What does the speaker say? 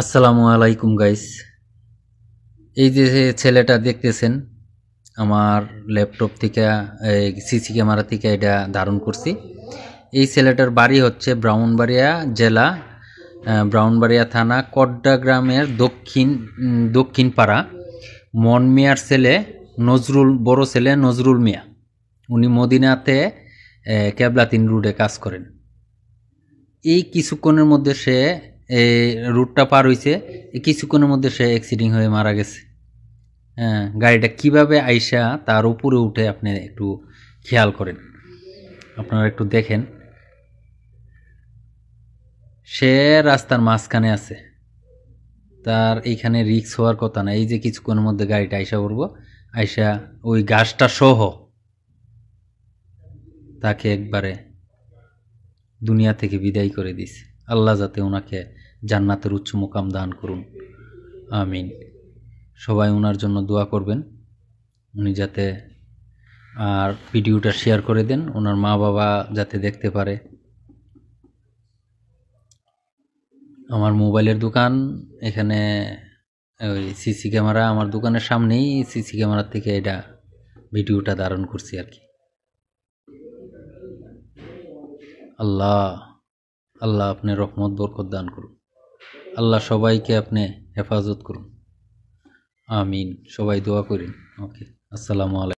আসসালামু আলাইকুম গাইস। এই যে ছেলেটা দেখতেছেন আমার ল্যাপটপ থেকে সিসি ক্যামেরা থেকে এটা ধারণ করছি। এই ছেলেটার বাড়ি হচ্ছে ব্রাহ্মণবাড়িয়া জেলা, ব্রাহ্মণবাড়িয়া থানা কড্ডা গ্রামের দক্ষিণ পাড়া। মন মিয়ার ছেলে নজরুল, বড় ছেলে নজরুল মিয়া, উনি মদিনাতে কেবলাতিন রোডে কাজ করেন। এই কিছুক্ষণের মধ্যে সে রুটটা পার হইছে, এই কিছুক্ষণের মধ্যে সে অ্যাক্সিডেন্ট হয়ে মারা গেছে। হ্যাঁ, গাড়িটা কিভাবে আইসা তার উপরে উঠে আপনি একটু খেয়াল করেন, আপনারা একটু দেখেন। সে রাস্তার মাঝখানে আছে, তার এইখানে রিক্স হওয়ার কথা না। এই যে কিছুক্ষণের মধ্যে গাড়িটা আইসা পড়বো, আইসা ওই গাছটা সহ তাকে একবারে দুনিয়া থেকে বিদায় করে দিছে। আল্লাহ যাতে ওনাকে জান্নাতের উচ্চ মুকাম দান করুন, আমিন। সবাই ওনার জন্য দোয়া করবেন, উনি যাতে, আর ভিডিওটা শেয়ার করে দেন, ওনার মা বাবা যাতে দেখতে পারে। আমার মোবাইলের দোকান, এখানে ওই সিসি ক্যামেরা আমার দোকানের সামনেই, সিসি ক্যামেরার থেকে এটা ভিডিওটা ধারণ করছি আর কি। আল্লাহ আল্লাহ আপনি রহমত বরকত দান করুন, আল্লাহ সবাইকে আপনি হেফাজত করুন, আমিন। সবাই দোয়া করেন। ওকে, আসসালামু আলাইকুম।